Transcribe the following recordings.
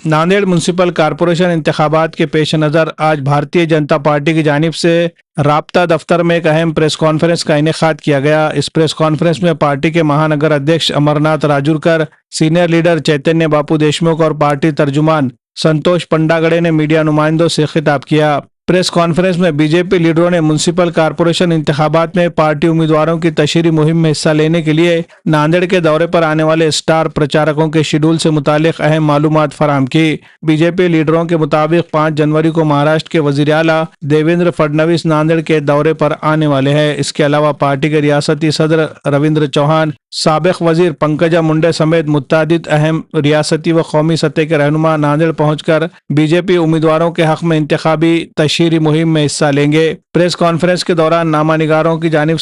Nanded municipal corporation इंतखाबात के पेश नज़र आज भारतीय जनता पार्टी की जानिब से राब्ता दफ्तर में एक अहम प्रेस कॉन्फ्रेंस का इनेकाद किया गया। इस प्रेस कॉन्फ्रेंस में पार्टी के महानगर अध्यक्ष अमरनाथ राजूरकर, सीनियर लीडर चैतन्य बापू देशमुख और पार्टी तर्जुमान संतोष पंडागड़े ने मीडिया नुमाइंदों से खिताब किया। प्रेस कॉन्फ्रेंस में बीजेपी लीडरों ने म्युनिसिपल कॉरपोरेशन इंतखाबात में पार्टी उम्मीदवारों की तशहीरी मुहिम में हिस्सा लेने के लिए नांदेड़ के दौरे पर आने वाले स्टार प्रचारकों के शेड्यूल से मुतालिक अहम मालूमात फराहम की। बीजेपी लीडरों के मुताबिक 5 जनवरी को महाराष्ट्र के वजीर आला देवेंद्र फडणवीस नांदेड़ के दौरे पर आने वाले हैं। इसके अलावा पार्टी के रियासती सदर रविंद्र चौहान, साबिक वजीर पंकजा मुंडे समेत मुत्तादिद अहम रियासती व कौमी सतह के रहनुमा नांदेड़ पहुंचकर बीजेपी उम्मीदवारों के हक में इंतखाबी तशहीरी मुहिम में हिस्सा लेंगे। प्रेस कॉन्फ्रेंस के दौरान नामानिगारों की जानिब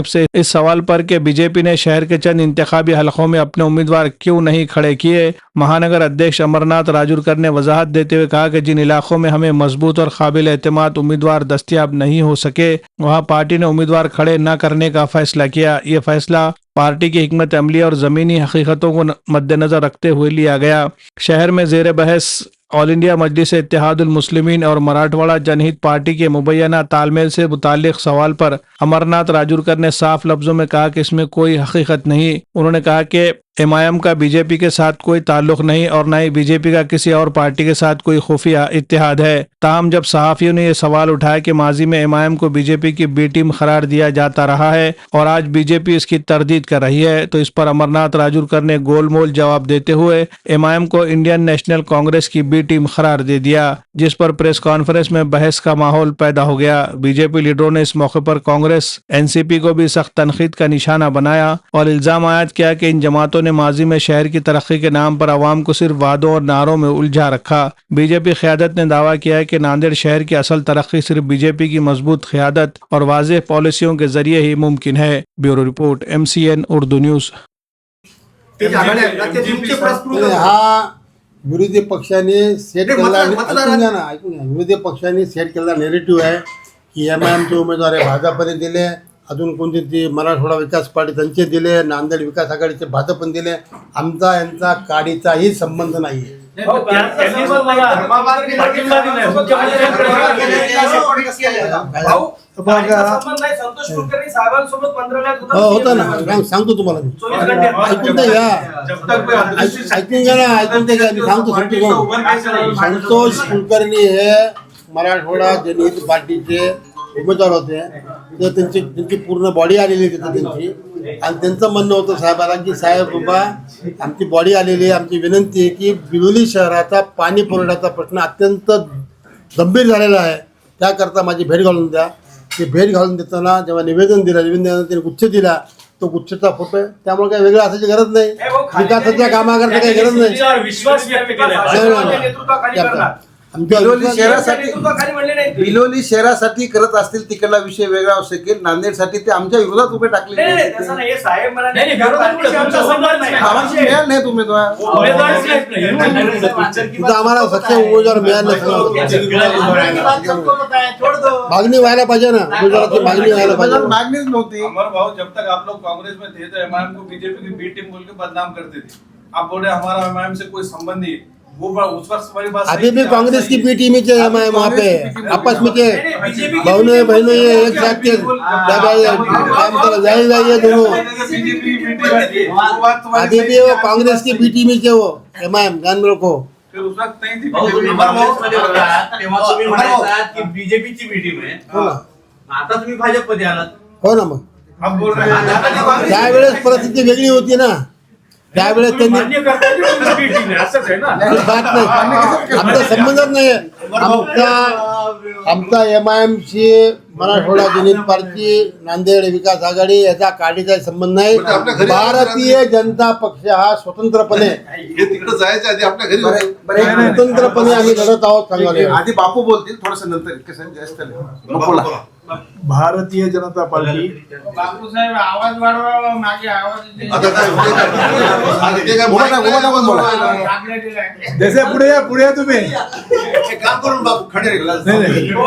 से इस सवाल पर कि बीजेपी ने शहर के चंद इंतखाबी हलकों में अपने उम्मीदवार क्यों नहीं खड़े किए, महानगर अध्यक्ष अमरनाथ राजूरकर ने वजाहत देते हुए कहा कि जिन इलाकों में हमें मजबूत और काबिल एतमाद उम्मीदवार दस्तयाब नहीं हो सके, वहां पार्टी ने उम्मीदवार खड़े न करने का फैसला किया। यह फैसला पार्टी की हिकमत अमली और जमीनी हकीकतों को मद्देनजर रखते हुए लिया गया। शहर में जेर बहस ऑल इंडिया मजलिस इत्तेहादुल मुस्लिमीन और मराठवाड़ा जनहित पार्टी के मुबैना तालमेल से मुताल्लिक सवाल पर अमरनाथ राजूरकर ने साफ लफ्जों में कहा कि इसमें कोई हकीकत नहीं। उन्होंने कहा कि एमआईएम का बीजेपी के साथ कोई ताल्लुक नहीं और न ही बीजेपी का किसी और पार्टी के साथ कोई खुफिया इत्तेहाद है। ताहम जब सहाफियों ने यह सवाल उठाया कि माजी में एमआईएम को बीजेपी की बी टीम करार दिया जाता रहा है और आज बीजेपी इसकी तरदीद कर रही है, तो इस पर अमरनाथ राजूरकर ने गोलमोल जवाब देते हुए एमआईएम को इंडियन नेशनल कांग्रेस की बी टीम करार दे दिया, जिस पर प्रेस कॉन्फ्रेंस में बहस का माहौल पैदा हो गया। बीजेपी लीडरों ने इस मौके पर कांग्रेस एनसीपी को भी सख्त तनकीद का निशाना बनाया और इल्जाम आयद किया कि इन जमातों ने माजी में शहर की तरक्की के नाम पर आवाम को सिर्फ वादों और नारों में उलझा रखा। बीजेपी क़यादत ने दावा किया है कि नांदेड़ शहर की असल तरक्की सिर्फ बीजेपी की मजबूत क़यादत और वाज़ेह पॉलिसियों के जरिए ही मुमकिन है। Bureau report, MCN Urdu news. विरोधी पक्षाने सेट केलेला विरोधी पक्षाने सेट केलेला नेरेटिव्ह आहे की एमआयएमचे उमेदवार आहे भाजपने दिले, अजून कोणती ती मराठवाडा विकास पार्टी त्यांचे दिले, नांदेड विकास आघाडीचे भाजपने दिले। आमचा यांचा काडीचाही संबंध नाही आहे। होता ना, सांगतो तुम्हाला मी, ऐकून घ्या ना, ऐकून घ्या, मी सांगतो। संतोष कुलकर्णी हे मराठवाडा जनहित पार्टीचे उमेदवार होते, तर त्यांची पूर्ण बॉडी आलेली तिथं त्यांची, आणि त्यांचं म्हणणं होतं साहेबाला की साहेब बाबा आमची बॉडी आलेली आहे, आमची विनंती आहे की बिलोली शहराचा पाणी पुरवठ्याचा प्रश्न अत्यंत गंभीर झालेला आहे, त्याकरता माझी भेट घालून द्या। ते भेट घालून देताना जेव्हा निवेदन त्यांनी गुच्छ दिला, तो गुच्छचा फोटो आहे, त्यामुळे काही वेगळं असायची गरज नाही, विकासाच्या कामाकरता काही गरज नाही। बिलोली शहरासाठी करत असतील तिकडला विषय वेगळा असू शकेल, नांदेडसाठी ते आमच्या विरोधात उभे टाकले नाही उमेदवार, आम्हाला सक्षम उमेदवार मिळाला, मागणी व्हायला पाहिजे ना, उमेदवाराची मागणी व्हायला पाहिजे, मागणीच नव्हती। अमर भाऊ, जब तक आप लोग कांग्रेस में थे तो एमआईएम को बीजेपी की बी टीम बोल के बदनाम करते थे, आप बोले हमारा एमआईएम से कोई संबंध नहीं, वो उस वक्त हमारी बात अभी भी कांग्रेस की बी टीम ही एमआईएम वहाँ पे आपस में के बहनों ये एक साथ के जाइए दोनों, अभी भी वो कांग्रेस की बी टीम ही के वो एमआईएम ध्यान में रखो। उस वक्त नहीं थी बीजेपीची मीटिंग आहे, आता तुम्ही भाजपमध्ये आलात, हो ना, मग अब बोल रहे हैं त्यावेळेस परिस्थिती वेगळी होती ना, त्यावेळेस त्यांनी आमचा संबंधच नाही, आमचा एमआयएमची मराठवाडा जनहित पार्टी नांदेड विकास आघाडी याचा काडीचा संबंध नाही। भारतीय जनता पक्ष हा स्वतंत्रपणे तिकडे जायच्या आधी आपल्या घरी स्वतंत्रपणे आम्ही लढत आहोत। आधी बापू बोलतील, थोडस नंतर भारतीय जनता पार्टी बापू साहेब आवाज वाढवा, मागे आवाज येते. आता काय होते का? ते काय उभा टाकून बोला. दाबले दिलाय. जसे पुढे या तुम्ही. एक काम करून बापू खडे रे. नाही नाही हो,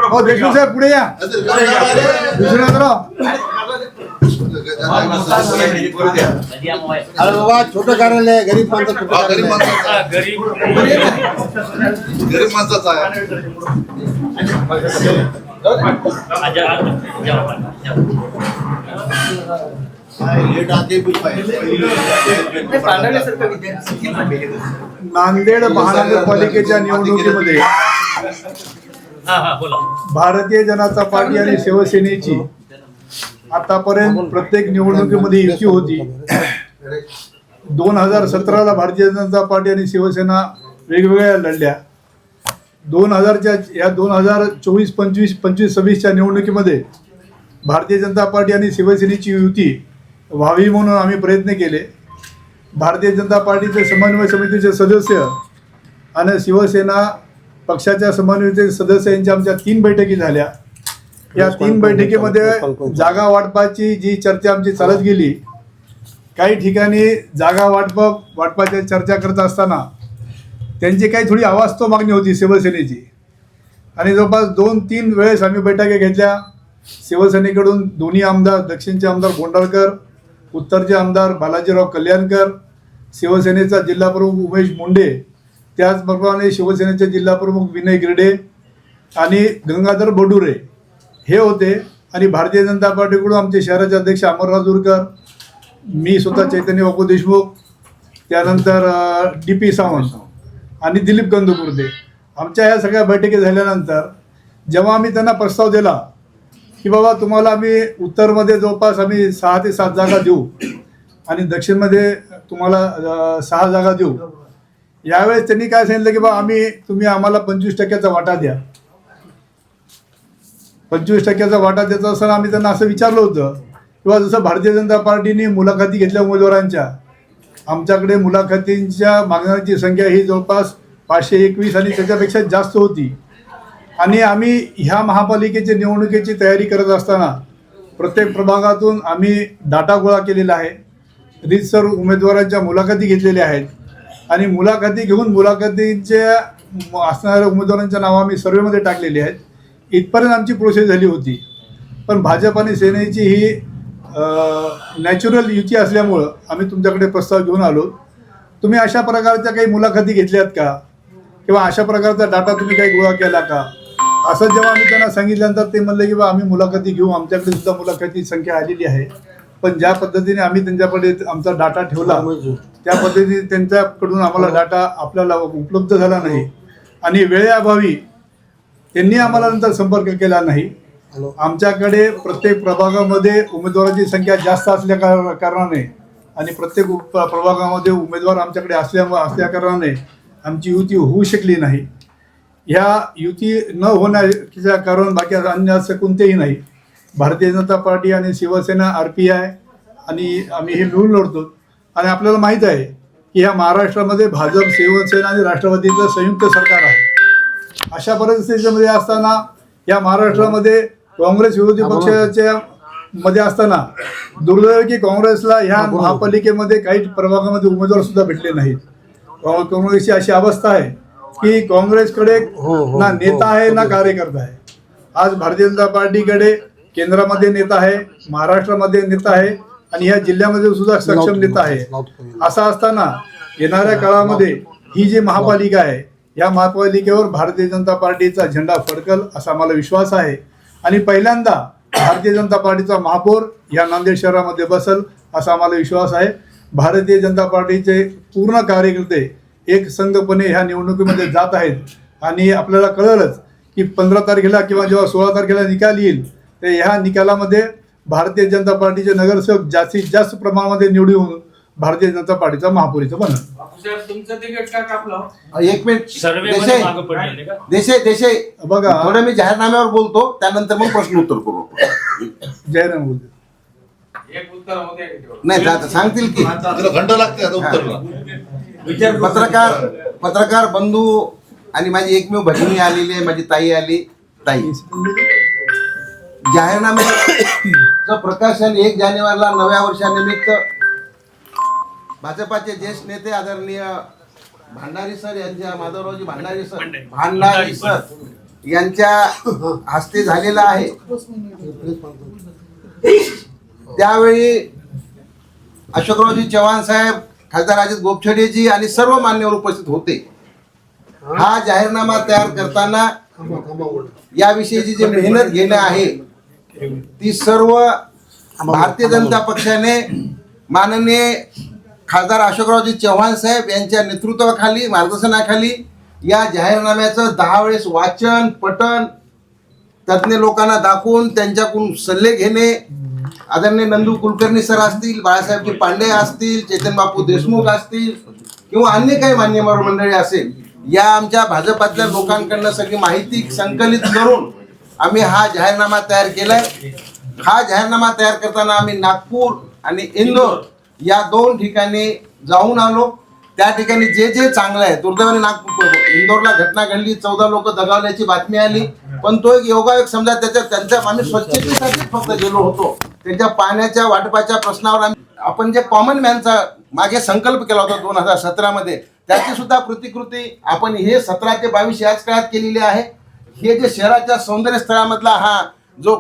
हो देशमुख साहेब पुढे या. दुसऱ्या जरा. अरे बाबा छोटं कार्यालय आहे, गरीब माणसं छोटं गरीब कार्यालय आहे. गरीब माणसाचा आहे. नांदेड महानगरपालिकेच्या निवडणुकीमध्ये भारतीय जनता पार्टी आणि शिवसेनेची आतापर्यंत प्रत्येक निवडणुकीमध्ये युती होती. 2017ला भारतीय जनता पार्टी आणि शिवसेना वेगवेगळ्या लढल्या. 2000च्या या 2024, 25, 26च्या निवडणुकीमध्ये भारतीय जनता पार्टी आणि शिवसेनेची युती व्हावी म्हणून आम्ही प्रयत्न केले. भारतीय जनता पार्टीचे समन्वय समितीचे सदस्य आणि शिवसेना पक्षाच्या समन्वय सदस्य यांच्या आमच्या 3 बैठकी झाल्या. या 3 बैठकीमध्ये जागा वाटपाची जी चर्चा आमची चालत गेली, काही ठिकाणी जागा वाटपाच्या चर्चा करत असताना त्यांची काही थोडी अवास्तव मागणी होती शिवसेनेची, आणि जवळपास 2-3 वेळेस आम्ही बैठका घेतल्या. शिवसेनेकडून दोन्ही आमदार, दक्षिणचे आमदार गोंडाळकर, उत्तरचे आमदार बालाजीराव कल्याणकर, शिवसेनेचा जिल्हाप्रमुख उमेश मुंडे, त्याचप्रमाणे शिवसेनेचे जिल्हाप्रमुख विनय गिरडे आणि गंगाधर बडुरे हे होते. आणि भारतीय जनता पार्टीकडून आमचे शहराचे अध्यक्ष अमरराव दुरकर, मी स्वतः चैतन्य बापू देशमुख, त्यानंतर DP सावंत आणि दिलीप कंदकुर्ते. आमच्या ह्या सगळ्या बैठकी झाल्यानंतर जेव्हा आम्ही त्यांना प्रस्ताव दिला की बाबा तुम्हाला आम्ही उत्तरमध्ये जवळपास आम्ही 6 ते 7 जागा देऊ आणि दक्षिणमध्ये तुम्हाला 6 जागा देऊ, यावेळेस त्यांनी काय सांगितलं की बाबा तुम्ही आम्हाला 25% वाटा द्या. 25% वाटा द्यायचा असताना आम्ही त्यांना असं विचारलं होतं किंवा जसं भारतीय जनता पार्टीने मुलाखती घेतल्या उमेदवारांच्या, आमच्याकडे मुलाखतींच्या मागण्याची संख्या ही जवळपास 521 आणि त्याच्यापेक्षा जास्त होती. आणि आम्ही ह्या महापालिकेची निवडणुकीची तयारी करत असताना प्रत्येक प्रभागातून आम्ही डाटा गोळा केलेला आहे, रीतसर उमेदवारांच्या मुलाखती घेतलेल्या आहेत आणि मुलाखती घेऊन मुलाखतींच्या असणाऱ्या उमेदवारांच्या नावं आम्ही सर्वेमध्ये टाकलेली आहेत. इथपर्यंत आमची प्रोसेस झाली होती. पण भाजप आणि सेनेची ही नॅचरल युती असल्यामुळं आम्ही तुमच्याकडे प्रस्ताव घेऊन आलो. तुम्ही अशा प्रकारच्या काही मुलाखती घेतल्यात का किंवा अशा प्रकारचा डाटा तुम्ही काही गोळा केला का, असं जेव्हा आम्ही त्यांना सांगितल्यानंतर ते म्हणले की बा आम्ही मुलाखती घेऊ, आमच्याकडे सुद्धा मुलाखती संख्या आलेली आहे. पण ज्या पद्धतीने आम्ही त्यांच्याकडे आमचा डाटा ठेवला त्या पद्धतीने त्यांच्याकडून आम्हाला डाटा आपल्याला उपलब्ध झाला नाही आणि वेळेअभावी त्यांनी आम्हाला नंतर संपर्क केला नाही. आमच्याकडे प्रत्येक प्रभागामध्ये उमेदवाराची संख्या जास्त असल्या कारणाने आणि प्रत्येक प्रभागामध्ये उमेदवार आमच्याकडे असल्या कारणाने आमची युती होऊ शकली नाही. ह्या युती न होण्याचं कारण बाकी अन्य असं कोणतेही नाही. भारतीय जनता पार्टी आणि शिवसेना RPI आणि आम्ही हे मिळून लढतो. आणि आपल्याला माहीत आहे की ह्या महाराष्ट्रामध्ये भाजप, शिवसेना आणि राष्ट्रवादीचं संयुक्त सरकार आहे. अशा परिस्थितीमध्ये असताना या महाराष्ट्रामध्ये काँग्रेस विरोधी पक्षाच्या मध्ये असताना दुर्दैव की काँग्रेसला ह्या महापालिकेमध्ये काही प्रभागामध्ये उमेदवार सुद्धा भेटले नाहीत. काँग्रेसची अशी अवस्था आहे की काँग्रेसकडे ना नेता आहे ना कार्यकर्ता आहे. आज भारतीय जनता पार्टीकडे केंद्रामध्ये नेता आहे, महाराष्ट्रामध्ये नेता आहे आणि ह्या जिल्ह्यामध्ये सुद्धा सक्षम नेता आहे. असं असताना येणाऱ्या काळामध्ये ही जी महापालिका आहे या महापालिकेवर भारतीय जनता पार्टीचा झेंडा फडकल असा आम्हाला विश्वास आहे. आणि पहिल्यांदा भारतीय जनता पार्टीचा महापौर या नांदेड शहरामध्ये बसल असा आम्हाला विश्वास आहे. भारतीय जनता पार्टीचे पूर्ण कार्यकर्ते एक संघपणे ह्या निवडणुकीमध्ये जात आहेत आणि आपल्याला कळलंच की 15 तारखेला किंवा जेव्हा 16 तारखेला निकाल येईल तर ह्या निकालामध्ये भारतीय जनता पार्टीचे नगरसेवक जास्तीत जास्त प्रमाणामध्ये निवडून येऊन भारतीय जनता पार्टीचा महापौरीचं बनल. तुमचं तिकीट का कापलं? एक मिनिट देशे बघा थोडं मी जाहीरनाम्यावर बोलतो, त्यानंतर मग प्रश्न उत्तर करू. जयराम बोलतो. एक उत्तर होते नाही सांगतील की घंटा लागते आता उत्तरला. पत्रकार बंधू आणि माझी एकमेव भगिनी आलेली आहे, माझी ताई आली. ताई, जाहीरनाम्याचं प्रकाशन 1 जानेवारीला नव्या वर्षानिमित्त भाजपाचे ज्येष्ठ नेते आदरणीय भांडारी सर यांच्या, माधवरावजी भांडारी सर यांच्या हस्ते झालेला आहे. त्यावेळी अशोकरावजी चव्हाण साहेब, खासदार अजित गोपछडेजी आणि सर्व मान्यवर उपस्थित होते. हा जाहीरनामा तयार करताना याविषयीची जी मेहनत घेणं आहे ती सर्व भारतीय जनता पक्षाने माननीय खासदार अशोकरावजी चव्हाण साहेब यांच्या नेतृत्वाखाली, मार्गदर्शनाखाली या जाहीरनाम्याचं 10 वेळेस वाचन, पठण, तज्ज्ञ लोकांना दाखवून त्यांच्याकडून सल्ले घेणे, आदरणीय नंदू कुलकर्णी सर असतील, बाळासाहेबजी पांडे असतील, चेतन बापू देशमुख असतील किंवा अन्य काही मान्यवर मंडळी असेल, या आमच्या भाजपातल्या लोकांकडनं सगळी माहिती संकलित करून आम्ही हा जाहीरनामा तयार केलाय. हा जाहीरनामा तयार करताना आम्ही नागपूर आणि इंदोर या 2 ठिकाणी जाऊन आलो. त्या ठिकाणी जे जे चांगलं आहे, दुर्दैवाने इंदोरला घटना घडली, 14 लोक दगावल्याची बातमी आली, पण तो एक योगायोग समजा त्यांच्या आम्ही स्वच्छतेसाठी फक्त गेलो होतो. त्यांच्या पाण्याच्या वाटपाच्या प्रश्नावर आपण जे कॉमन मॅनचा मागे संकल्प केला होता 2017 मध्ये, त्याची सुद्धा प्रतिकृती आपण हे 17 ते 22 याच काळात केलेली आहे. हे जे शहराच्या सौंदर्य स्थळामधला हा जो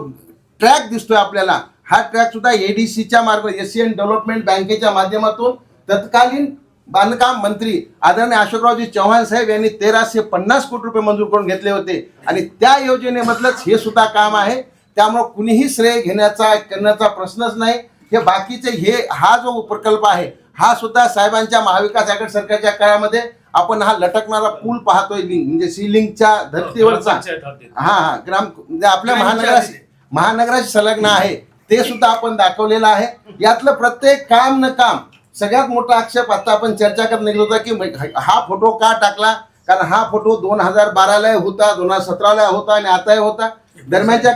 ट्रॅक दिसतोय आपल्याला, हा ट्रॅक सुद्धा एडीसीच्या मार्फत, एशियन डेव्हलपमेंट बँकेच्या माध्यमातून तत्कालीन बांधकाम मंत्री आदरणीय अशोकरावजी चव्हाण साहेब यांनी 1350 कोटी रुपये मंजूर करून घेतले होते आणि त्या योजनेमधलंच हे सुद्धा काम आहे. त्यामुळे कुणीही श्रेय करण्याचा प्रश्नच नाही. हे बाकीचे हा जो प्रकल्प आहे हा सुद्धा साहेबांच्या महाविकास आघाडी सरकारच्या काळामध्ये आपण हा लटकणारा पूल पाहतोय, म्हणजे सीलिंगच्या धर्तीवरचा, म्हणजे आपल्या महानगराशी संलग्न आहे, ते सुद्धा आपण दाखवलेलं आहे. यातलं प्रत्येक काम न काम सगळ्यात मोठा आक्षेप आता आपण चर्चा करत निघलो होता की हा फोटो का टाकला, कारण हा फोटो 2012ला होता, 2017ला होता आणि आताही होता. दरम्यानच्या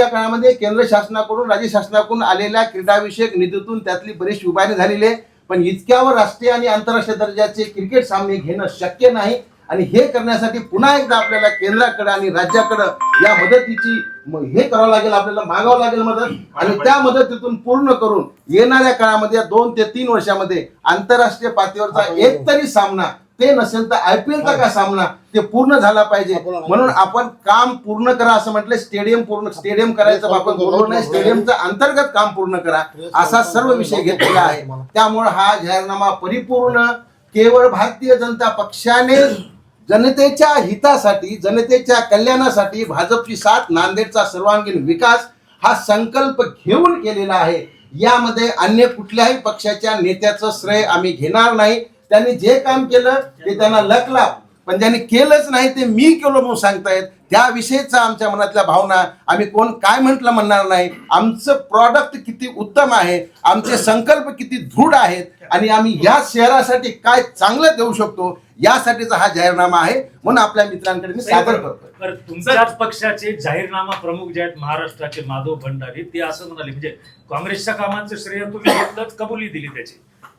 काळामध्ये केंद्र शासनाकडून, राज्य शासनाकडून आलेल्या क्रीडाविषयक निधीतून त्यातली बरीचशी उभारणी झालेली आहे, पण इतक्यावर राष्ट्रीय आणि आंतरराष्ट्रीय दर्जाचे क्रिकेट सामने घेणं शक्य नाही. आणि हे करण्यासाठी पुन्हा एकदा आपल्याला केंद्राकडे आणि राज्याकडे या मदतीची हे करावं लागेल, आपल्याला मागावं लागेल मदत, आणि त्या मदतीतून पूर्ण करून येणाऱ्या काळामध्ये 2 ते 3 वर्षामध्ये आंतरराष्ट्रीय पातळीवरचा एक तरी सामना, ते नसेल तर IPLचा का सामना, ते पूर्ण झाला पाहिजे. म्हणून आपण काम पूर्ण करा असं म्हटलं. स्टेडियम करायचं आपण बोललो नाही, स्टेडियमचं अंतर्गत काम पूर्ण करा असा सर्व विषय घेतलेला आहे. त्यामुळे हा जाहीरनामा परिपूर्ण केवळ भारतीय जनता पक्षाने जनतेच्या हितासाठी, जनतेच्या कल्याणासाठी, भाजपची साथ, नांदेडचा सर्वांगीण विकास हा संकल्प घेऊन केलेला आहे. यामध्ये अन्य कुठल्याही पक्षाच्या नेत्याचं श्रेय आम्ही घेणार नाही. त्यांनी जे काम केलं ते त्यांना लकला, पण ज्यांनी केलंच नाही ते मी केलं म्हणून सांगतायत, त्याविषयीचा आमच्या मनातल्या भावना, आम्ही कोण काय म्हटलं म्हणणार नाही. आमचं प्रॉडक्ट किती उत्तम आहे, आमचे संकल्प किती दृढ आहेत आणि आम्ही या शहरासाठी काय चांगलं देऊ शकतो यासाठीचा हा जाहीरनामा आहे. म्हणून आपल्या मित्रांकडे मी सादर करतो. तुमच्याच पक्षाचे जाहीरनामा प्रमुख जे आहेत महाराष्ट्राचे माधव भंडारी, ते असं म्हणाले, म्हणजे काँग्रेसच्या कामांचं श्रेय तुम्ही घेतलं, कबुली दिली त्याची,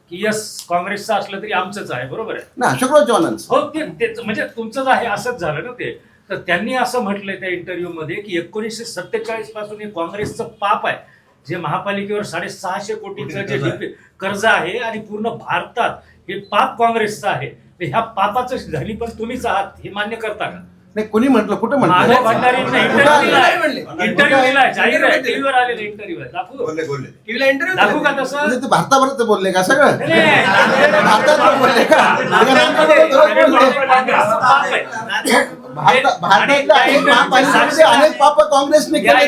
की यस काँग्रेसचं असलं तरी आमचंच आहे, बरोबर आहे ना अशोकराव चव्हाण? हो, ते म्हणजे तुमचंच आहे असंच झालं ना ते. तर त्यांनी असं म्हटलंय त्या इंटरव्ह्यू मध्ये की 1947 पासून हे काँग्रेसचं पाप आहे, जे महापालिकेवर 650 कोटीचं जे कर्ज आहे आणि पूर्ण भारतात हे पाप काँग्रेसचं आहे. ह्या पापाचं झाली पण तुम्हीच आहात, हे मान्य करता का? नाही, कोणी म्हटलं? कुठं म्हटलं? माधव भंडारींनी इंटरव्ह्यू दिलाय, जाहीर आहे, टीव्हीवर आलेलं इंटरव्ह्यू आहे. दाखवू का तसं? म्हणजे ते भारताभरात बोलले का सगळं? भारतात बोलले का? भारतातल्या अनेक महापालिकेचे अनेक पाप काँग्रेसने केले,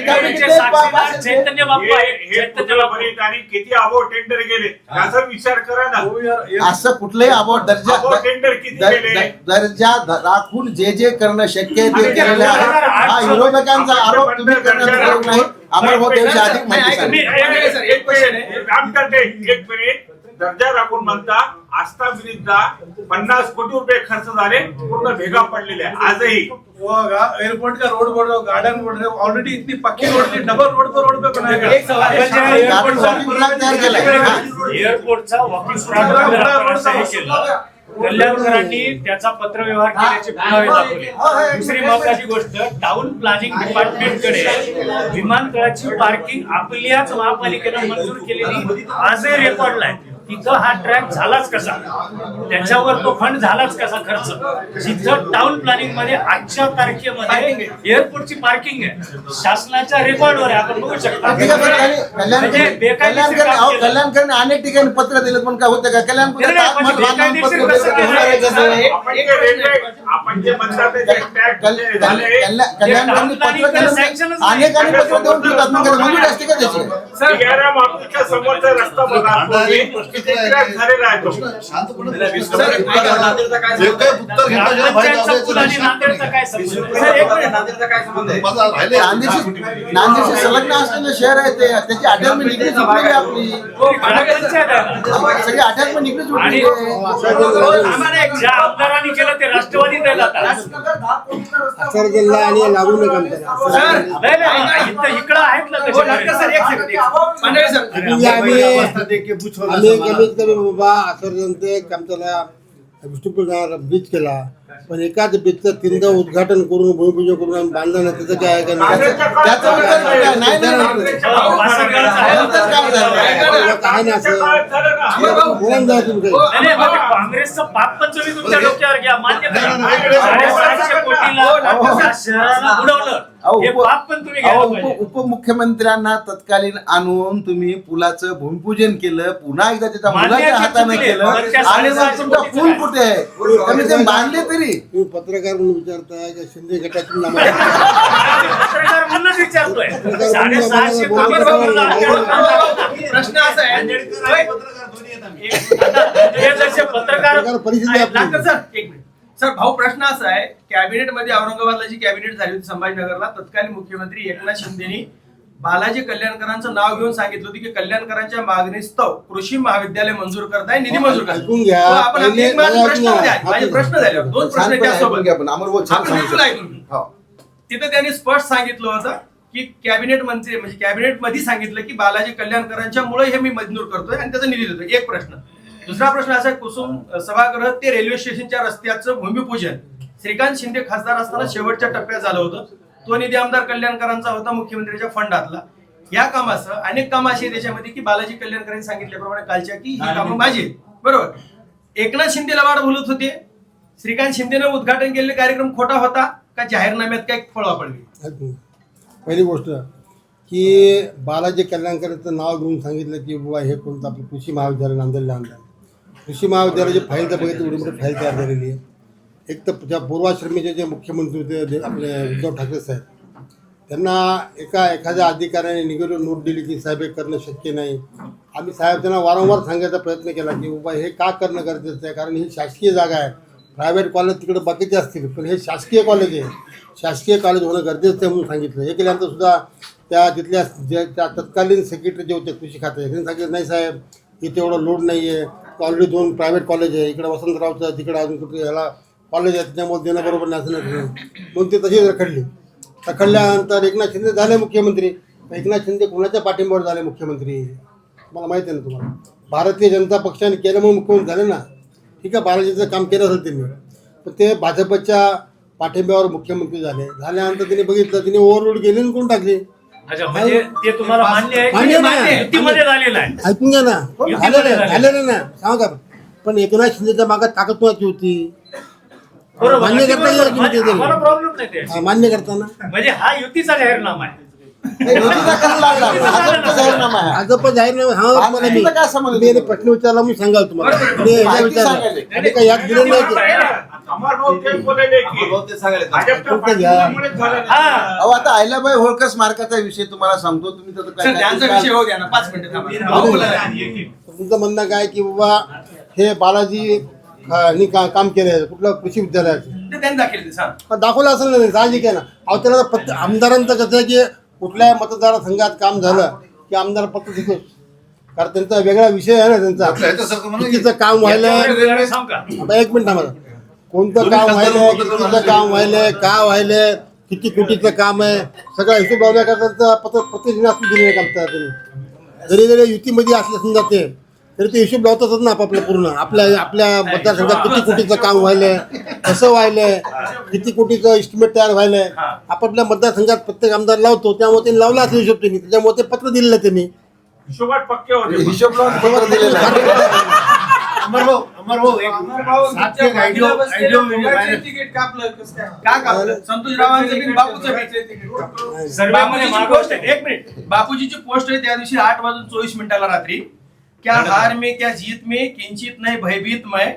चैतन्य बापू आहेत, आणि किती अबोर्ड टेंडर गेले याचा विचार करा ना. असं कुठलंही अबोर्ड दर्जा राखून जे करणं शक्य आहे ते केलेलं आहे. हा विरोधकांचा आरोप तुम्ही करण्याचा नाही. आम्हाला अधिक माहिती एक मिनिट, दर्जा राखून म्हणता आस्था ब्रिजला 50 कोटी रुपये खर्च झाले, पूर्ण भेगा पडलेले आहे आजही. वो एयरपोर्ट का रोड बोल रहा हूँ, गार्डन बोल रहे हो, ऑलरेडी इतनी पक्की रोड थी, डबल रोड पे बनाया एक सवाल आपण ज्या आहे. एअरपोर्टचा वॉकिंग केलं, कल्याणकरांनी त्याचा पत्रव्यवहार केल्याचे पुरावे दाखवले. दुसरी महत्वाची गोष्ट, टाउन प्लॅनिंग डिपार्टमेंटकडे विमानतळाची पार्किंग आपल्याच महापालिकेनं मंजूर केलेली आजही रेकॉर्डला आहे. तिथं हा ट्रॅक झालाच कसा, त्याच्यावर तो फंड झालाच कसा खर्च, जिथं टाउन प्लॅनिंग मध्ये आजच्या तारखेमध्ये एअरपोर्टची पार्किंग आहे, शासनाच्या रेकॉर्डवर आहे, आपण बघू शकता. म्हणजे बेकायदेशीर काम केलं. कल्याणकरांनी अनेक ठिकाणी पत्र दिलं, पण काय होतं का नाही, नाही, पण बेकायदेशीर कसं केलं? आपण जे म्हणतात ते टॅग झाले. कल्याणकरांनी पत्र दिलं, अनेकांनी पत्र देऊन ठेवतात, मग त्याला मंजुरी असते का त्याची? बिगाऱ्या मातीच्या समोरचा रस्ता बघा, किती क्रॅक झालेला आहे तो. ग्रामपंचायतचा पूल आणि नांदेडचा काय संबंध? सर, एक मिनिट. नांदेडशी संलग्न असलेलं शहर आहे ते, त्याची अटॅचमेंट इकडे सुटलेली आहे आपली, हो, ग्रामपंचायत आहे ना. सगळी अटॅचमेंट इकडे आणि सुटलेली ज्या आमदारांनी केलं ते राष्ट्रवादीत आहे आता. अक्षर जिल्हा आणि लागून नाही काम सर, नाही, नाही, इकडं आहेत ना तसे आम्ही कमीत कमी बाबा असर जनते आमच्याला विष्णुपूर ब्रिज केला, पण एकाच ब्रिजचं 3दा उद्घाटन करून भूमिपूजन करून आम्ही बांधलं नाही, त्याचं काय आहे का नाही? त्याचं उत्तर काय? नाही, नाही, काय नाही असं बोलून जा तुम्ही काही. नाही, मग ते काँग्रेसचं पाप पण तुम्ही तुमच्या डोक्यावर घ्या, मान्य करा. 750 कोटीला या शहराला बुडवलं, हे पाप पण तुम्ही घ्यायला पाहिजे. उपमुख्यमंत्र्यांना तत्कालीन आणून तुम्ही पुलाचं भूमिपूजन केलं, पुन्हा एकदा त्याच्या मान्य मुलाच्या आहे, हाताने चुकले. केलं, पण त्या आणि मग 750 तुमचा पूल कुठे आहे? तुम्ही ते बांधले तरी तुम्ही पत्रकार म्हणून विचारताय का शिंदे गटातून नामा पत्रकार म्हणूनच विचारतोय. 750 कोटी प्रश्न असा आहे, पत्रकार परिस्थिती आपली. डॉक्टर सर, एक मिनिट. सर, भाऊ, प्रश्न असा आहे, कॅबिनेट मध्ये औरंगाबादला जी कॅबिनेट झाली होती संभाजीनगरला, तत्कालीन मुख्यमंत्री एकनाथ शिंदेनी बालाजी कल्याणकरांचं नाव घेऊन सांगितलं होतं की कल्याणकरांच्या मागणीस्तव कृषी महाविद्यालय मंजूर करताय, निधी मंजूर करताय. ऐकून घ्या. हो, आपण आपली एक पहिले प्रश्न मला द्या. ऐकून माझे घ्या. प्रश्न झाले, 2 प्रश्न छानपणे त्यासोबत. ऐकून घ्या, पण अमर छान आपण बिलकुल सांगितलं. ऐकून हो. तिथे त्यांनी स्पष्ट सांगितलं होतं की कॅबिनेट मंत्री म्हणजे कॅबिनेट मध्ये सांगितलं की बालाजी कल्याणकरांच्या मुळे हे मी मंजूर करतोय आणि त्याचा निधी देतोय. एक प्रश्न. दुसरा प्रश्न असा आहे, कुसुम सभागृह ते रेल्वे स्टेशनच्या रस्त्याचं भूमिपूजन श्रीकांत शिंदे खासदार असताना शेवटच्या टप्प्यात झालं होतं. तो निधी आमदार कल्याणकरांचा होता, मुख्यमंत्र्यांच्या फंडातला. या कामासह अनेक कामं अशी आहेत त्याच्यामध्ये की बालाजी कल्याणकरांनी सांगितल्याप्रमाणे कालच्या की ही कामं माझी आहेत. बरोबर. एकनाथ शिंदेला वाढ बोलत होते, श्रीकांत शिंदेनं उद्घाटन केलेले कार्यक्रम खोटा होता का जाहीरनाम्यात काय फळवा पडली? पहिली गोष्ट की बालाजी कल्याणकरांचं नाव घेऊन सांगितलं की बाबा हे कोणतं आपलं कृषी महाविद्यालय नांदेडला आणलं. कृषी महाविद्यालयाची फाईल तर बघितली, एवढी मोठी फाईल तयार झालेली आहे. एक तर ज्या पूर्वाश्रमीचे जे मुख्यमंत्री होते आपले उद्धव ठाकरे साहेब, त्यांना एखाद्या अधिकाऱ्याने निगेटिव्ह नोट दिली की साहेब हे करणं शक्य नाही. आम्ही साहेब त्यांना वारंवार सांगायचा प्रयत्न केला की बाबा हे का करणं गरजेचं आहे, कारण ही शासकीय जागा आहे. प्रायव्हेट कॉलेज तिकडे बाकीचे असतील, पण हे शासकीय कॉलेज आहे, शासकीय कॉलेज होणं गरजेचं आहे म्हणून सांगितलं. हे केल्यानंतर सुद्धा त्या तिथल्या त्या तत्कालीन सेक्रेटरी जे होते कृषी खात्याचे, त्यांनी सांगितलं नाही साहेब इथे एवढं लोड नाही आहे, ऑलरेडी 2 प्रायव्हेट कॉलेज आहे, इकडे वसंतरावचं तिकडे अजून कुठे ह्याला कॉलेज आहे, त्याच्यामुळे देणं बरोबर नाही असं नाही. मग ते तशीच रखडली. रखडल्यानंतर एकनाथ शिंदे झाले मुख्यमंत्री. एकनाथ शिंदे कोणाच्या पाठिंब्यावर झाले मुख्यमंत्री मला माहिती आहे ना तुम्हाला. भारतीय जनता पक्षाने केलं म्हणून मुख्यमंत्री झाले ना. ठीक आहे, बालाजीचं काम केलं असेल त्यांनी, पण ते भाजपच्या पाठिंब्यावर मुख्यमंत्री झाल्यानंतर त्यांनी बघितलं, त्यांनी ओव्हरलोड गेले आणि कोण टाकले. अच्छा, म्हणजे ते तुम्हाला मान्य आहे मान्य की नाही. युतीमध्ये झालेलं आहे? ऐकून घ्या ना, झालेलं ना सांगा. पण एकनाथ शिंदेच्या मागात ताकद कोणाची होती? बरोबर. मान्य करता येईल की नाही ते? आम्हाला प्रॉब्लेम नाही ते. मान्य करताना म्हणजे हा युतीचा जाहीरनामा आहे. युतीचा करायला लागला. भाजपचा जाहीरनामा आहे. भाजप जाहीरनामा हा मला युतीचा काय संबंध? मी प्रश्न विचारला म्हणून सांगाल तुम्हाला. मी याचा विचारला. मी काही याद दिलं नाही की अमर भाऊ ते बोलले की भाजपच्या पाठिंब्यामुळेच झालं नाही. हा. अहो, आता अहिल्याबाई होळकर स्मारकाचा विषय तुम्हाला सांगतो. तुम्ही त्याचं सर, त्यांचा विषय होऊ द्या ना, 5 मिनिटं थांबा. भाऊ बोला ना. तुमचं म्हणणं काय की बाबा हे बालाजी काम केलं कुठलं कृषी विद्यालयाचं ते त्यांनी दाखल ते सांग. दाखवलं असेल ना, साहजिक आहे ना. अहो त्याला आमदारांचं कसं आहे की कुठल्याही मतदारसंघात काम झालं की आमदार पत्र देतो. कारण त्यांचा वेगळा विषय आहे ना त्यांचा. कितीचं काम व्हायलंय, सांग का आता एक मिनिट थांबा. कोणतं काम व्हायलंय, कितीचं काम व्हायलंय, का व्हायलंय, किती कोटीचं काम आहे, सगळा हिशोब लावण्याकरता त्यांचा प्रतिनिधी दिले काम करतात. जरी युतीमध्ये असले समजा ते तरी ते हिशोब लावतातच ना आपापलं पूर्ण. आपल्या मतदारसंघात किती कोटीचं काम व्हायलंय, कसं व्हायलंय, किती कोटीचं इस्टिमेट तयार व्हायलंय, आपापल्या मतदारसंघात प्रत्येक आमदार लावतो. त्यामुळे त्यांनी लावला असेल हिशोब त्यांनी, त्याच्यामुळे ते पत्र दिलेलं त्यांनी हिशोबात पक्के होते. हिशोब लावून पत्र दिलेलं आहे. तिकीट कापलं कसं काय? का कापलं? संतोष रावांचं बिन बापूचं बिन. सर्वांमध्ये बापूजीची पोस्ट आहे, एक मिनिट, बापूजीची पोस्ट आहे त्या दिवशी 8:24 रात्री. क्या हार में क्या जीत में किंचित नहीं भयभीत मैं,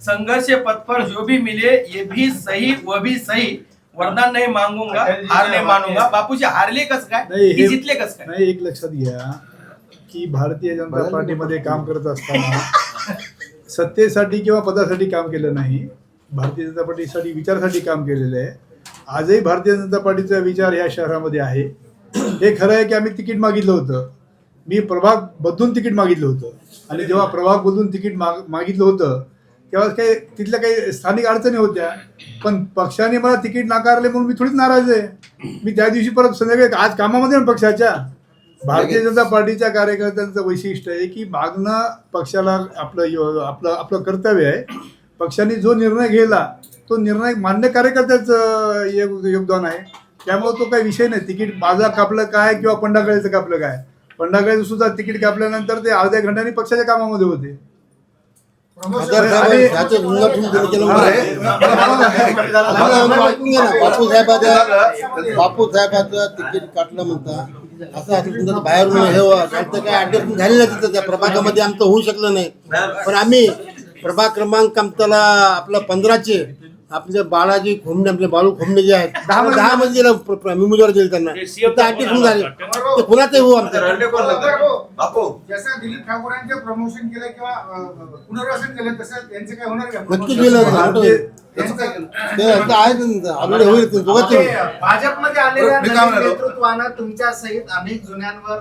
संघर्ष पथ पर जो भी मिले ये भी सही वो भी सही, वरदान नहीं मांगूंगा हार नहीं मानूंगा. बापूजी हारले कसं काय नाही, की हे- जितले कसं काय? नाही, एक लक्षात घ्या की भारतीय जनता पार्टीमध्ये काम करत असताना सत्तेसाठी किंवा पदासाठी काम केलं नाही. भारतीय जनता पार्टीसाठी विचारासाठी काम केलेलं आहे. आजही भारतीय जनता पार्टीचा विचार या शहरामध्ये आहे. हे खरं आहे की आम्ही तिकीट मागितलं होतं. मी प्रभाग बदलून तिकीट मागितलं होतं आणि जेव्हा प्रभाग बदलून तिकीट मागितलं होतं तेव्हा काही तिथल्या काही स्थानिक अडचणी होत्या. पण पक्षाने मला तिकीट नाकारले म्हणून मी थोडीच नाराज आहे. मी त्या दिवशी परत संध्याकाळी आज कामामध्ये ना पक्षाच्या भारतीय जनता पार्टीच्या कार्यकर्त्यांचं वैशिष्ट्य आहे की मागणं पक्षाला आपलं कर्तव्य आहे. पक्षाने जो निर्णय घेतला तो निर्णय मान्य कार्यकर्त्याचं योगदान आहे. त्यामुळे तो काही विषय नाही. तिकीट माझा कापलं काय किंवा पंडाकळेचं कापलं काय. पंडाकळेचं सुद्धा तिकीट कापल्यानंतर ते अर्ध्या घंट्याने पक्षाच्या कामामध्ये होते. बापू साहेबाचं तिकीट काटलं म्हणता असं बाहेरून हे आमचं काय ऍडजस्टमेंट झाली नाही तिथं त्या प्रभागामध्ये आमचं होऊ शकलं नाही. पण आम्ही प्रभाग क्रमांक आमच्याला आपलं 15चे आपले बाळाजी खोमणे आपले बाळू खोमणे जे आहेत 10 मंदिर उमेदवार दिले त्यांना ऍडजस्टमेंट झाले. ते कुणाचंही हो आमचं बापू जसं दिलीप ठाकूरांचे प्रमोशन केलं किंवा पुनर्वसन केलं तसं त्यांचं काय होणार का? नक्कीच गेलं ते आहे ऑलरेडी होईल ते दोघांचे होईल. भाजपमध्ये आलेल्या नवीन नेतृत्वानं तुमच्या सहित अनेक जुन्यांवर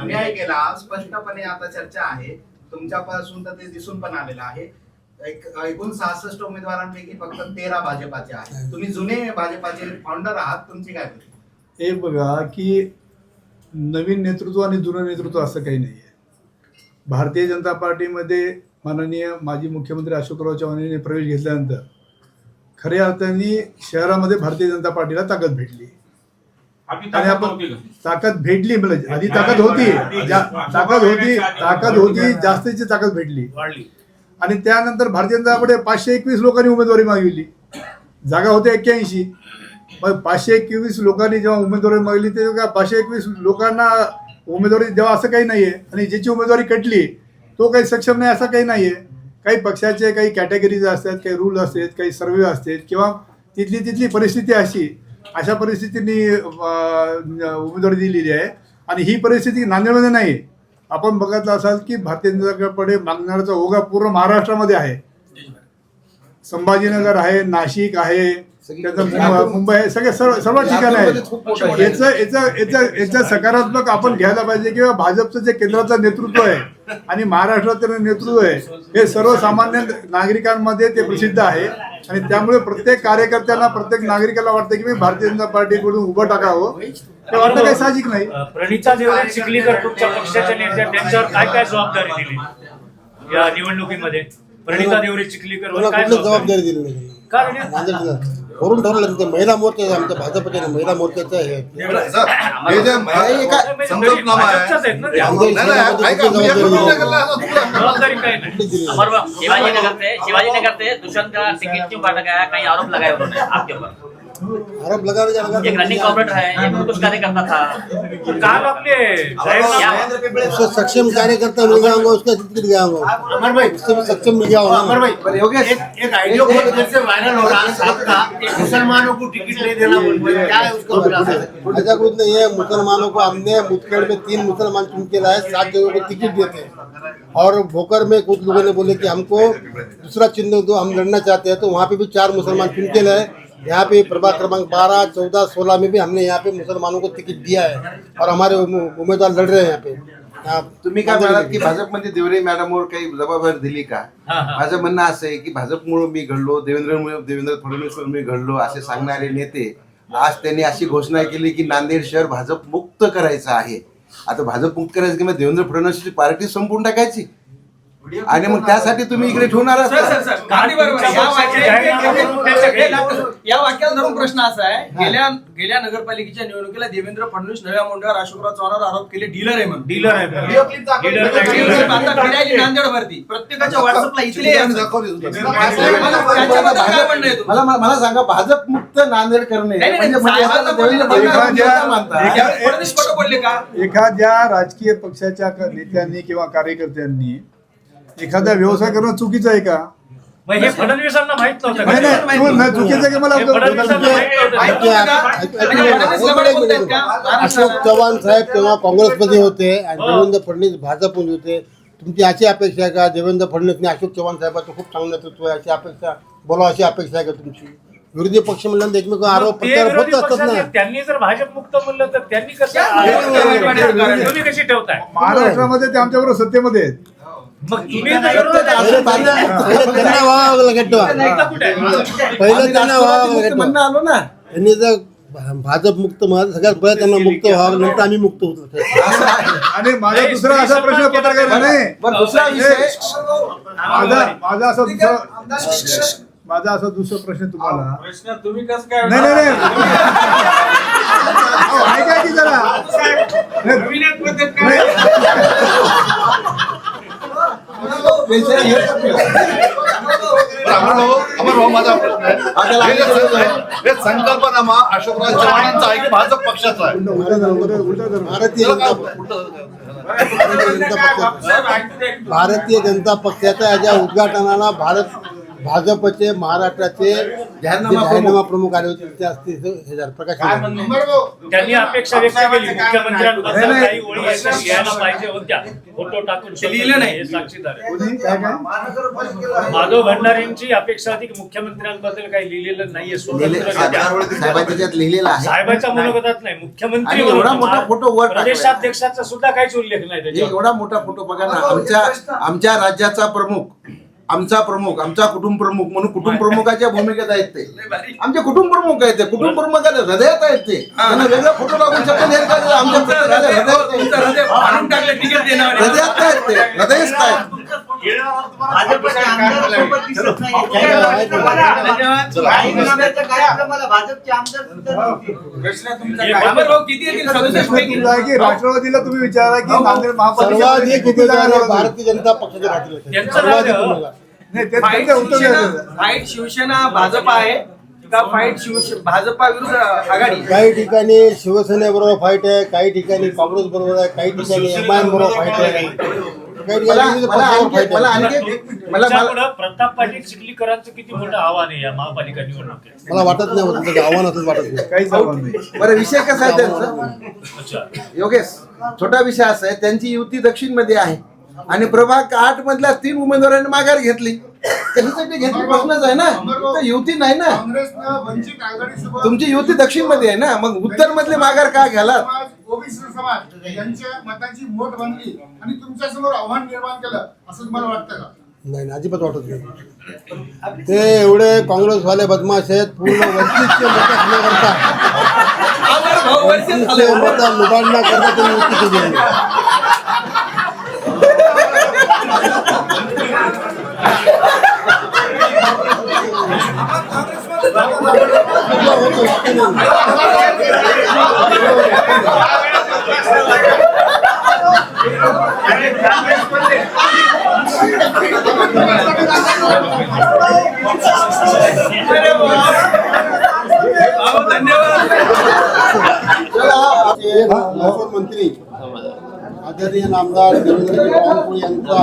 अन्याय केला स्पष्टपणे आता चर्चा आहे. तुमच्यापासून तर ते दिसून पण आलेलं आहे. एकूण 66 उमेदवारांपैकी फक्त 13 भाजपाचे आहेत. तुम्ही जुने भाजपाचे फाउंडर आहात. तुमची काय होती? हे बघा की नवीन नेतृत्व आणि जुनं नेतृत्व असं काही नाही आहे. भारतीय जनता पार्टीमध्ये माननीय माजी मुख्यमंत्री अशोकराव चव्हाण यांनी प्रवेश घेतल्यानंतर खऱ्या अर्थाने शहरामध्ये भारतीय जनता पार्टीला ताकद भेटली. आणि आपण ताकद भेटली म्हणजे आधी ताकद होती जास्तीची ताकद भेटली. आणि त्यानंतर भारतीय जनता पार्टी 521 लोकांनी उमेदवारी मागितली. जागा होत्या 81. मग 521 लोकांनी जेव्हा उमेदवारी मागली तेव्हा 521 लोकांना उमेदवारी द्यावा असं काही नाहीये. आणि ज्याची उमेदवारी कटली तो काही सक्षम नाही असं काही नाहीये. काही पक्षाचे काही कॅटेगरीज असतात, काही रूल असतात, काही सर्वे असतात किंवा तिथली परिस्थिती अशा परिस्थितीने उमेदवारी दिलेली आहे. आणि ही परिस्थिती नांदेडमध्ये नाही. आपण बघितलं असाल की भारतीय जनता पार्टी मागणाऱ्याचा ओघा पूर्ण महाराष्ट्रामध्ये आहे. संभाजीनगर आहे, नाशिक आहे, मुंबई आहे, सर्व ठिकाणी आहे. याचं सकारात्मक आपण घ्यायला पाहिजे किंवा भाजपचं जे केंद्राचं नेतृत्व आहे आणि महाराष्ट्राचं नेतृत्व आहे हे सर्वसामान्य नागरिकांमध्ये ते प्रसिद्ध आहे. आणि त्यामुळे प्रत्येक कार्यकर्त्यांना प्रत्येक नागरिकाला वाटतं की मी भारतीय जनता पार्टीकडून उभं टाकावं. ते वाटतं काही साहजिक नाही. प्रणिता देवरे चिखलीकर तुमच्या पक्षाच्या नेत्या त्यांच्यावर काय काय जबाबदारी दिली या निवडणुकीमध्ये? प्रणिता देवरे चिखलीकर काय जबाबदारी दिली नाही. कारण नांदेडला वरून ठरवलं ते महिला मोर्चा आमच्या भाजपच्या महिला मोर्चाचं आहे. शिवाजीनगर से दुष्यंत का टिकट क्यों काटा गया? कहीं आरोप लगाए उन्होंने आपके ऊपर? आरोप लगा एक रनिंग कॉर्पोरेटर है, ये कुछ कार्यकर्ता था. काल आपले उससे सक्षम कार्यकर्ता मिल गया होगा, उसका टिकट गया होगा. अमर भाई, उससे भी सक्षम मिल गया होगा. अमर भाई, एक आइडिया बहुत देर से वायरल हो रहा है सबका, मुसलमानों को टिकट नहीं देना बोल रहे हैं. क्या है उसका खुलासा? ऐसा कुछ नहीं है. मुसलमानों को हमने मुतखेड़ में 3 मुसलमान चुन के लाए, 7 जगहों को टिकट देते हैं. और भोकर में कुछ लोगों ने बोले कि हमको दूसरा चिन्ह दो, हम लड़ना चाहते हैं. तो वहाँ पे भी 4 मुसलमान चुन के लाए. यहाँ पे प्रभाग क्रमांक 12, 14, 16 में भी हमने यहाँ पे मुसलमानों को टिकट दिया है और हमारे उम्मीदवार लड़ रहे हैं यहाँ पे. तुम्ही काय म्हणालात की भाजपमध्ये देवरे मॅडमवर काही जबाबदारी दिली का? माझं म्हणणं असं आहे की भाजपमुळे मी घडलो, देवेंद्र फडणवीसमुळे मी घडलो असे सांगणारे नेते आज त्यांनी अशी घोषणा केली की नांदेड शहर भाजप मुक्त करायचं आहे. आता भाजप मुक्त करायचं की मग देवेंद्र फडणवीसची पार्टी संपून टाकायची आणि मग त्यासाठी तुम्ही इकडे ठेवणार आहात का? अगदी बरोबर आहे. या वाक्याला धरून प्रश्न असा आहे, गेल्या नगरपालिकेच्या निवडणुकीला देवेंद्र फडणवीस नव्या मुंड्यावर अशोकराव चव्हाणांवर आरोप केले डीलर आहे म्हणून. डीलर आहे आता फिरायली नांदेड भरती प्रत्येकाच्या व्हॉट्सअपला इथले मला सांगा भाजप मुक्त नांदेड करणे फडणवीस खोटं बोलले का? एखाद्या राजकीय पक्षाच्या नेत्यांनी किंवा कार्यकर्त्यांनी एखादा व्यवसाय करणं चुकीचं आहे का? मग हे फडणवीसांना माहित नव्हतं नाही का? नाही, चुकीचं आहे की मला हे फडणवीसांना माहित नव्हतं. अशोक चव्हाण साहेब तेव्हा काँग्रेसमध्ये होते आणि देवेंद्र फडणवीस भाजपमध्ये होते. तुमची अशी अपेक्षा आहे का देवेंद्र फडणवीसने अशोक चव्हाण साहेबांचं खूप चांगलं नेतृत्व आहे अशी अपेक्षा बोलावं अशी अपेक्षा आहे का तुमची? विरोधी पक्ष म्हणल्यानंतर एकमेकांवर आरोप ते प्रत्यारोप विरोधी होत असतात पक्षाचे, ना. त्यांनी जर भाजप मुक्त म्हणलं तर त्यांनी कसं तुम्ही कशी ठेवताय? महाराष्ट्रामध्ये ते आमच्याबरोबर सत्तेमध्ये आहेत. मग तुम्ही पहिले त्यांना व्हावं लागेल तेव्हा. पहिलं त्यांना व्हावं लागेल म्हणणं आलो ना. त्यांनी जर भाजप मुक्त म्हणा सगळ्यात पहिलं त्यांना मुक्त व्हावं नंतर आम्ही मुक्त होतो. आणि माझा दुसरा असा प्रश्न पत्रकार नाही पण दुसरा विषय माझा असा दुसरा प्रश्न तुम्हाला. प्रश्न तुम्ही कसं काय नाही नाही अहो, ऐका की जरा. माझा प्रश्न आहे संकल्पनामा अशोकराव चव्हाणांचा आहे की भाजप पक्षाचा आहे? भारतीय जनता पक्षाच्या याच्या उद्घाटनाला भाजपचे महाराष्ट्राचे जाहीरनामा प्रमुख आले होते ते असतील प्रकाश. त्यांनी अपेक्षा व्यक्त केली मुख्यमंत्र्यांबद्दल काही ओळी घ्यायला पाहिजे होत्या, फोटो टाकून लिहिलं नाही. हे साक्षीदार आहे. माधव भंडारेंची अपेक्षा होती की मुख्यमंत्र्यांबद्दल काही लिहिलेलं नाहीये, साहेबांच्या लिहिलेलं आहे. साहेबांच्या मनोगतात नाही, मुख्यमंत्री आणि एवढा मोठा फोटो वर टाकलाय. प्रदेशाध्यक्षाचा सुद्धा काहीच उल्लेख नाही त्याच्यावर. एवढा मोठा फोटो बघा ना. आमच्या राज्याचा प्रमुख, आमचा प्रमुख, आमचा कुटुंब प्रमुख म्हणून कुटुंब प्रमुखाच्या भूमिकेत आहेत ते. आमचे कुटुंब प्रमुख आहेत ते. कुटुंब प्रमुखाच्या हृदयात आहेत ते. त्यांना वेगळा फोटो लागू शकत नाही का? आमच्या प्रत्येकाच्या हृदयात आहेत ते, हृदयस्थ आहेत. राष्ट्रवादीला तुम्ही विचारा की नांदेड सर्वाधिक उमेदवार भारतीय जनता पक्षाचे फाईट शिवसेना भाजप आहे का फाईट भाजपा विरुद्ध आघाडी? काही ठिकाणी शिवसेनेबरोबर फाईट आहे, काही ठिकाणी काँग्रेस बरोबर आहे, काही ठिकाणी MIM बरोबर फाईट आहे, काही ठिकाणी फाईट आहे. प्रताप पाटील चिखलीकरांचं किती मोठं आव्हान आहे या महापालिका निवडणुकीत? मला वाटत नाही होतं त्याचं आव्हान असंच वाटत नाही. काहीच आव्हान नाही. बरं, विषय कसा आहे त्यांचा योगेश? छोटा विषय असा आहे, त्यांची युती दक्षिण मध्ये आहे आणि प्रभाग 8 मधल्या 3 उमेदवारांनी माघार घेतली. त्याच्यासाठी घेतली प्रश्नच आहे ना. तर युती नाही ना. तुमची युती दक्षिण मध्ये आहे ना, मग उत्तर मधले माघार का घ्याला? ओबीसी समाज यांच्या मतांची मोठ बनली आणि तुमच्या समोर आव्हान निर्माण केलं असं मला वाटतं का? नाही अजिबात वाटत नाही. ते एवढे काँग्रेसवाले बदमाश आहेत, पूर्ण वंचितचे मतं लुबाडणं करता त्यांनी युती केली. मंत्री आदरणीय नामदार देवेंद्रजी बावनकुळे यांचा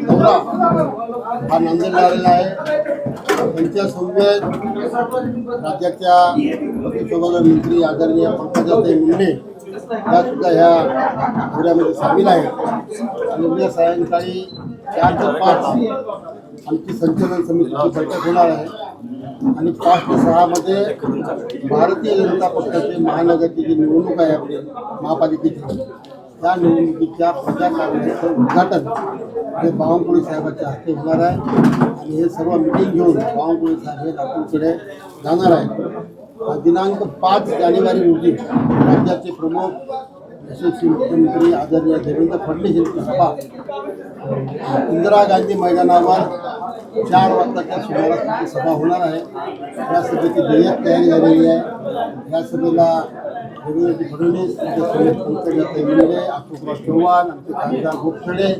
दौरा हा नांदेडला आलेला आहे. त्यांच्या समवेत राज्याच्या पशुसंवर्धन मंत्री आदरणीय पंकजाताई मुंडे या सुद्धा ह्या दौऱ्यामध्ये सामील आहेत. आणि उद्या सायंकाळी 4 ते 5 आमची संचालन समितीची बैठक होणार आहे आणि 5 ते 6 मध्ये भारतीय जनता पक्षाची महानगरची जी निवडणूक आहे आपली महापालिकेची त्या निवडणुकीच्या प्रचार कार्यालयाचं उद्घाटन हे बावनकुळे साहेबांच्या हस्ते होणार आहे आणि हे सर्व मिटिंग घेऊन बावनकुळे साहेब हे लातूरकडे जाणार आहेत. दिनांक 5 जानेवारी रोजी राज्याचे प्रमुख यशस्वी मुख्यमंत्री आदरणीय देवेंद्र फडणवीस यांची सभा इंदिरा गांधी मैदानावर 4 वाजताच्या सुमारास तिथे सभा होणार आहे. या सभेची जय्यत तयारी झालेली आहे. या सभेला देवेंद्र फडणवीस, पंकजाताई मुंडे, अशोकराव चव्हाण, आमचे खासदार गोपछडे,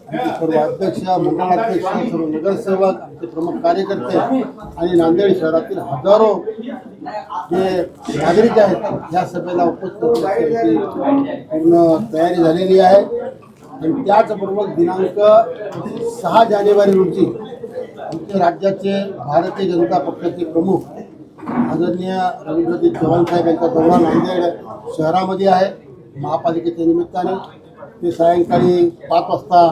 आमचे सर्व अध्यक्ष, मंडळाध्यक्ष, सर्व नगरसेवक, आमचे प्रमुख कार्यकर्ते आणि नांदेड शहरातील हजारो जे नागरिक आहेत या सभेला उपस्थित असण्याची पूर्ण तयारी झालेली आहे. आणि त्याचबरोबर दिनांक 6 जानेवारी रोजी आमच्या राज्याचे भारतीय जनता पक्षाचे प्रमुख आदरणीय रवींद्रजी चव्हाण साहेब यांचा दौरा नांदेड शहरामध्ये आहे. महापालिकेच्या निमित्ताने ते सायंकाळी 5 वाजता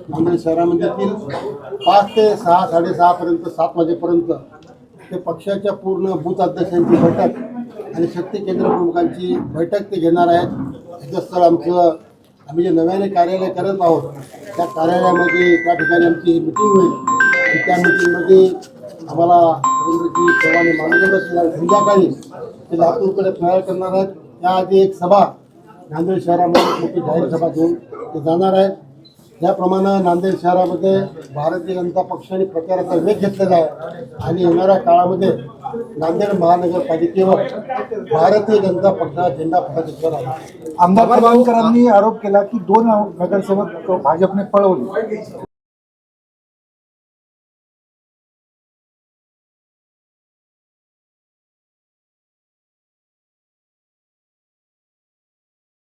नांदेड शहरामध्ये येतील. 5 ते 6, 6:30पर्यंत 7 वाजेपर्यंत ते पक्षाच्या पूर्ण बूथ अध्यक्षांची बैठक आणि शक्ती केंद्र प्रमुखांची बैठक ते घेणार आहेत. स्थळ आम्ही जे नव्याने कार्यालय करत आहोत त्या कार्यालयामध्ये त्या ठिकाणी आमची मिटिंग होईल आणि त्या मिटिंगमध्ये आम्हाला रवींद्रजी चव्हाण मानलेलं संध्याकाळी ते लातूरकडे प्रयाण करणार आहेत. त्याआधी एक सभा नांदेड शहरामध्ये मोठी जाहीर सभा घेऊन ते जाणार आहेत. त्याप्रमाणे नांदेड शहरामध्ये भारतीय जनता पक्षाने प्रचाराचा वेग घेतलेला आहे आणि येणाऱ्या काळामध्ये नांदेड महानगरपालिकेवर भारतीय जनता पक्षाचा झेंडा फडकणार आहे. आमदार प्रभाकरांनी आरोप केला की 2 नगरसेवक भाजपने पळवले.